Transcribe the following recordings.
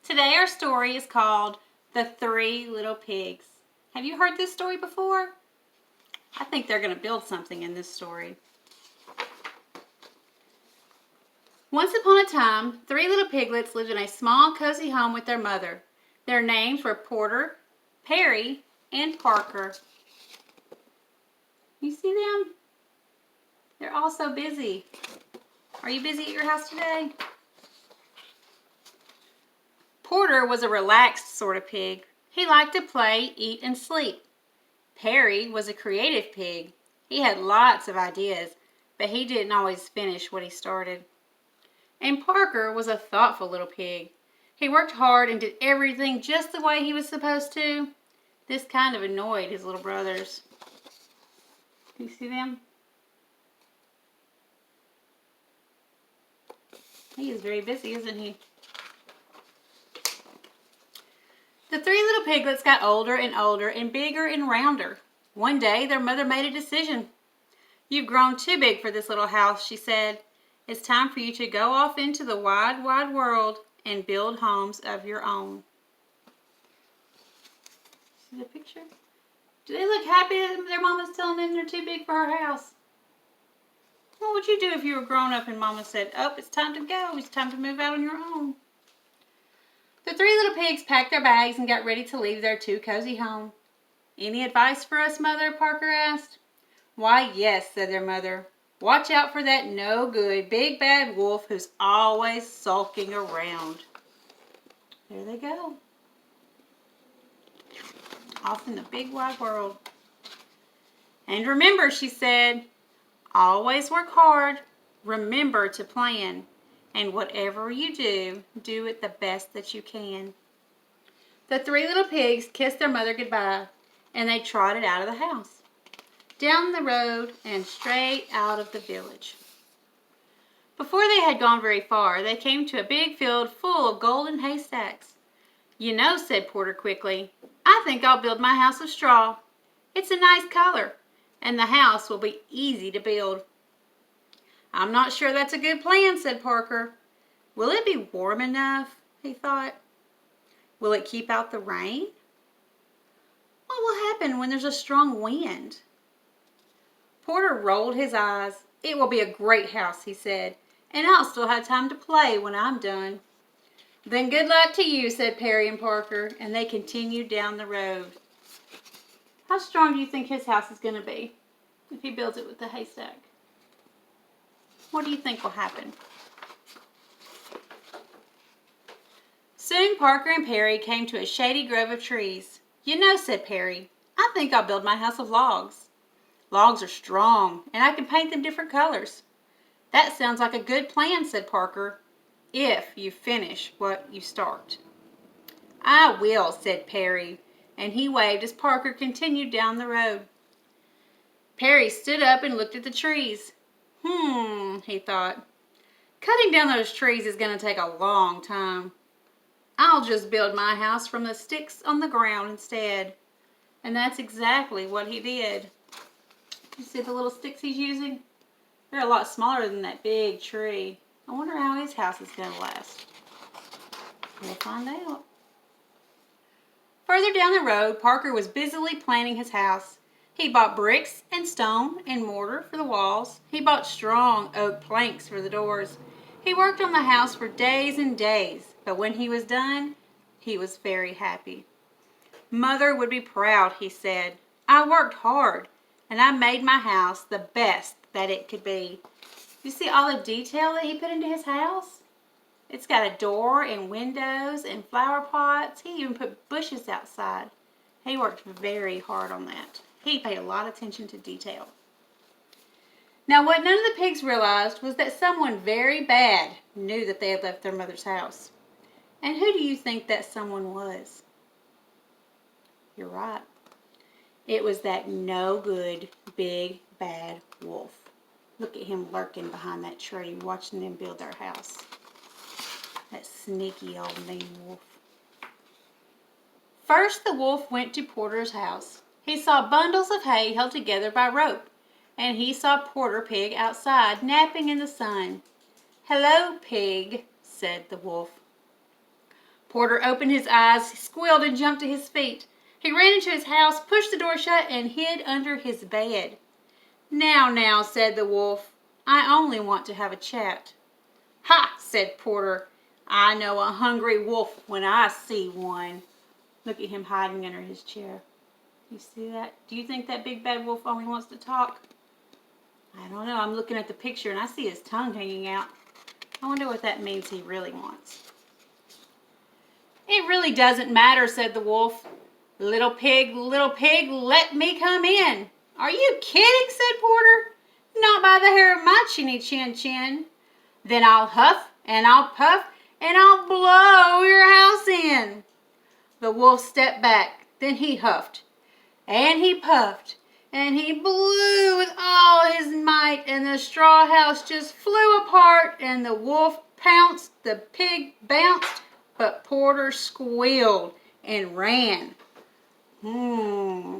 Today our story is called The Three Little Pigs. Have you heard this story before? I think they're going to build something in this story. Once upon a time, three little piglets lived in a small, cozy home with their mother. Their names were Porter, Perry, and Parker. You see them? They're all so busy. Are you busy at your house today? Porter was a relaxed sort of pig. He liked to play, eat, and sleep. Perry was a creative pig. He had lots of ideas, but he didn't always finish what he started. And Parker was a thoughtful little pig. He worked hard and did everything just the way he was supposed to. This kind of annoyed his little brothers. Can you see them? He is very busy, isn't he? The three little piglets got older and bigger and rounder. One day, their mother made a decision. "You've grown too big for this little house," she said. "It's time for you to go off into the wide, wide world and build homes of your own." See the picture? Do they look happy that their mama's telling them they're too big for her house? What would you do if you were grown up and mama said, "Oh, it's time to go. It's time to move out on your own"? The three little pigs packed their bags and got ready to leave their too cozy home. "Any advice for us, Mother?" Parker asked. "Why, yes," said their mother. "Watch out for that no-good big bad wolf who's always sulking around." There they go. Off in the big wide world. "And remember," she said, "always work hard. Remember to plan. And whatever you do, do it the best that you can." The three little pigs kissed their mother goodbye, and they trotted out of the house, down the road, and straight out of the village. Before they had gone very far, they came to a big field full of golden haystacks. "You know," said Porter quickly, "I think I'll build my house of straw. It's a nice color, and the house will be easy to build." "I'm not sure that's a good plan," said Parker. "Will it be warm enough?" he thought. "Will it keep out the rain? What will happen when there's a strong wind?" Porter rolled his eyes. "It will be a great house," he said, "and I'll still have time to play when I'm done." "Then good luck to you," said Perry and Parker, and they continued down the road. How strong do you think his house is going to be if he builds it with the haystack? What do you think will happen? Soon Parker and Perry came to a shady grove of trees. "You know," said Perry, "I think I'll build my house of logs. Logs are strong, and I can paint them different colors." "That sounds like a good plan," said Parker, "if you finish what you start." "I will," said Perry, and he waved as Parker continued down the road. Perry stood up and looked at the trees. He thought, "Cutting down those trees is going to take a long time. I'll just build my house from the sticks on the ground instead." And that's exactly what he did. You see the little sticks he's using? They're a lot smaller than that big tree. I wonder how his house is going to last. We'll find out. Further down the road, Parker was busily planning his house. He bought bricks and stone and mortar for the walls. He bought strong oak planks for the doors. He worked on the house for days and days, but when he was done, he was very happy. "Mother would be proud," he said. "I worked hard, and I made my house the best that it could be." You see all the detail that he put into his house? It's got a door and windows and flower pots. He even put bushes outside. He worked very hard on that. He paid a lot of attention to detail. Now, what none of the pigs realized was that someone very bad knew that they had left their mother's house. And who do you think that someone was? You're right. It was that no good, big, bad wolf. Look at him lurking behind that tree, watching them build their house. That sneaky old mean wolf. First, the wolf went to Porter's house. He saw bundles of hay held together by rope, and he saw Porter Pig outside napping in the sun. "Hello, Pig," said the wolf. Porter opened his eyes, squealed, and jumped to his feet. He ran into his house, pushed the door shut, and hid under his bed. Now, said the wolf, I only want to have a chat. Ha, said Porter, I know a hungry wolf when I see one. Look at him hiding under his chair. You see that? Do you think that big bad wolf only wants to talk? I don't know. I'm looking at the picture and I see his tongue hanging out. I wonder what that means he really wants. It really doesn't matter, said the wolf. Little pig, let me come in. Are you kidding, said Porter. Not by the hair of my chinny chin chin. Then I'll huff and I'll puff and I'll blow your house in. The wolf stepped back. Then he huffed and he puffed and he blew with all his might, and the straw house just flew apart, and the wolf pounced, the pig bounced, but Porter squealed and ran.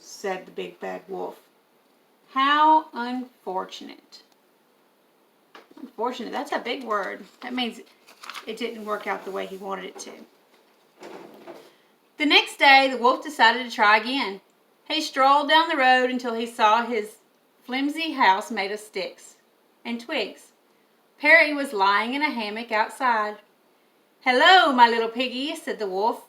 Said the big bad wolf. How unfortunate. Unfortunate, that's a big word. That means it didn't work out the way he wanted it to. The next day, the wolf decided to try again. He strolled down the road until he saw his flimsy house made of sticks and twigs. Perry was lying in a hammock outside. Hello, my little piggy, said the wolf.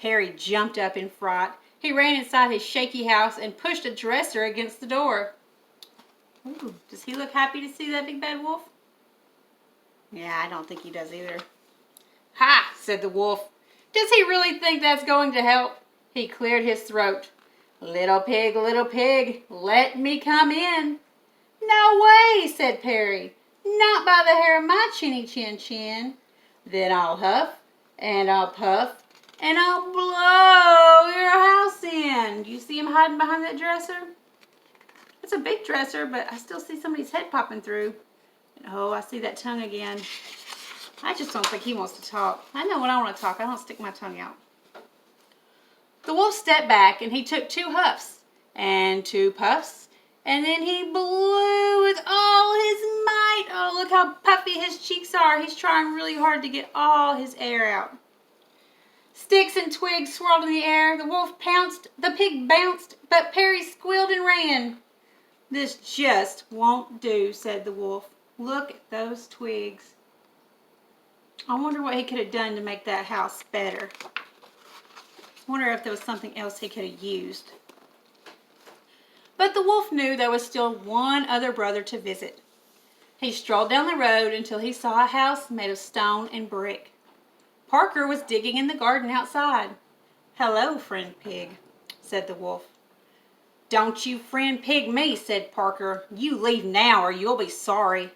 Perry jumped up in fright. He ran inside his shaky house and pushed a dresser against the door. Ooh, does he look happy to see that big bad wolf? Yeah, I don't think he does either. Ha, said the wolf. Does he really think that's going to help? He cleared his throat. Little pig, let me come in. No way, said Perry. Not by the hair of my chinny chin chin. Then I'll huff and I'll puff and I'll blow your house in. Do you see him hiding behind that dresser? It's a big dresser, but I still see somebody's head popping through. Oh, I see that tongue again. I just don't think he wants to talk. I know when I want to talk, I don't stick my tongue out. The wolf stepped back and he took 2 huffs and 2 puffs, and then he blew with all his might. Oh, look how puffy his cheeks are. He's trying really hard to get all his air out. Sticks and twigs swirled in the air. The wolf pounced, the pig bounced, but Perry squealed and ran. This just won't do, said the wolf. Look at those twigs. I wonder what he could have done to make that house better. I wonder if there was something else he could have used. But the wolf knew there was still one other brother to visit. He strolled down the road until he saw a house made of stone and brick. Parker was digging in the garden outside. Hello, friend pig, said the wolf. Don't you friend pig me, said Parker. You leave now or you'll be sorry.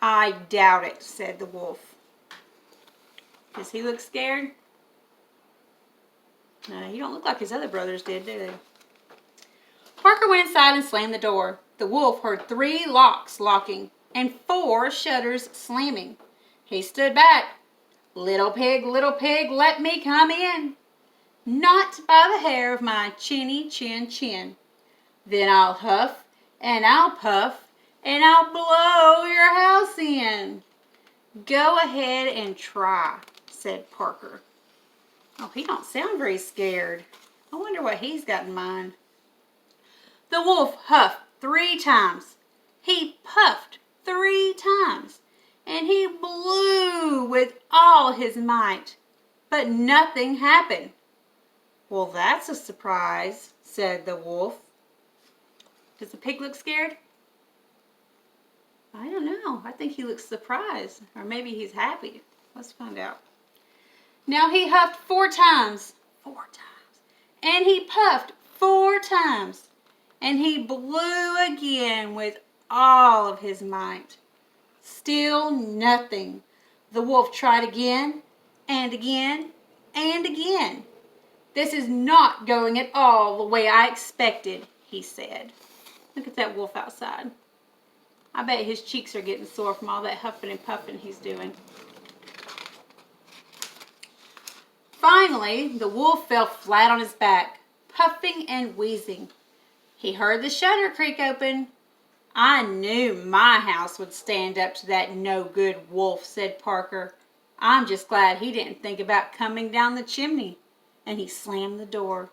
I doubt it, said the wolf. Does he look scared? No, he don't look like his other brothers did, do they? Parker went inside and slammed the door. The wolf heard 3 locks locking and 4 shutters slamming. He stood back. Little pig, let me come in. Not by the hair of my chinny chin chin. Then I'll huff and I'll puff and I'll blow your house in. Go ahead and try, said Parker. Oh, he don't sound very scared. I wonder what he's got in mind. The wolf huffed 3 times. He puffed 3 times. And he blew with all his might. But nothing happened. Well, that's a surprise, said the wolf. Does the pig look scared? I don't know. I think he looks surprised. Or maybe he's happy. Let's find out. Now he huffed 4 times. 4 times. And he puffed 4 times. And he blew again with all of his might. Still nothing. The wolf tried again and again and again. This is not going at all the way I expected, he said. Look at that wolf outside. I bet his cheeks are getting sore from all that huffing and puffing he's doing. Finally, the wolf fell flat on his back, puffing and wheezing. He heard the shutter creak open. I knew my house would stand up to that no-good wolf, said Parker. I'm just glad he didn't think about coming down the chimney. And he slammed the door.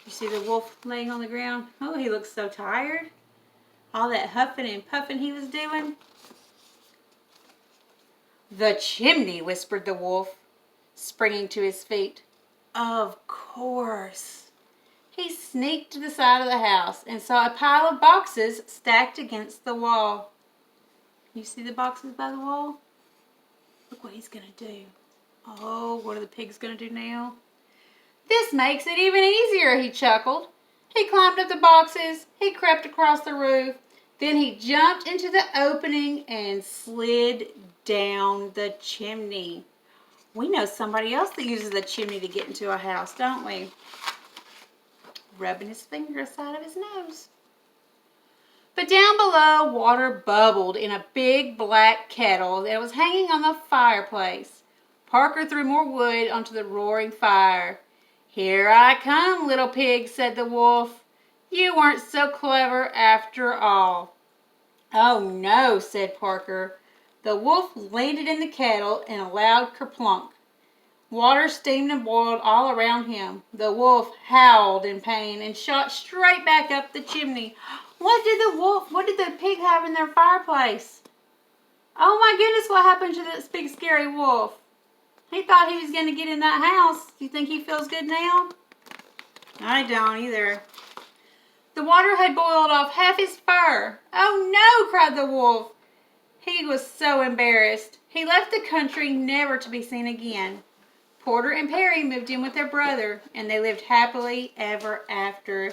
You see the wolf laying on the ground? Oh, he looks so tired. All that huffing and puffing he was doing. The chimney, whispered the wolf, springing to his feet. Of course. He sneaked to the side of the house and saw a pile of boxes stacked against the wall. You see the boxes by the wall? Look what he's going to do. Oh, what are the pigs going to do now? This makes it even easier, he chuckled. He climbed up the boxes. He crept across the roof. Then he jumped into the opening and slid down the chimney. We know somebody else that uses the chimney to get into a house, don't we? Rubbing his finger aside of his nose. But down below, water bubbled in a big black kettle that was hanging on the fireplace. Parker threw more wood onto the roaring fire. Here I come, little pig, said the wolf. You weren't so clever after all. Oh no, said Parker. The wolf landed in the kettle in a loud kerplunk. Water steamed and boiled all around him. The wolf howled in pain and shot straight back up the chimney. What did the pig have in their fireplace? Oh my goodness, what happened to this big scary wolf? He thought he was going to get in that house. Do you think he feels good now? I don't either. The water had boiled off half his fur. Oh no, cried the wolf. He was so embarrassed. He left the country never to be seen again. Porter and Perry moved in with their brother, and they lived happily ever after.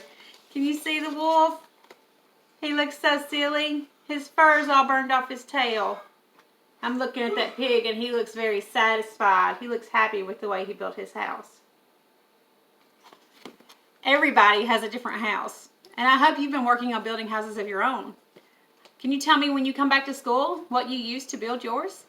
Can you see the wolf? He looks so silly. His fur's all burned off his tail. I'm looking at that pig, and he looks very satisfied. He looks happy with the way he built his house. Everybody has a different house, and I hope you've been working on building houses of your own. Can you tell me when you come back to school what you used to build yours?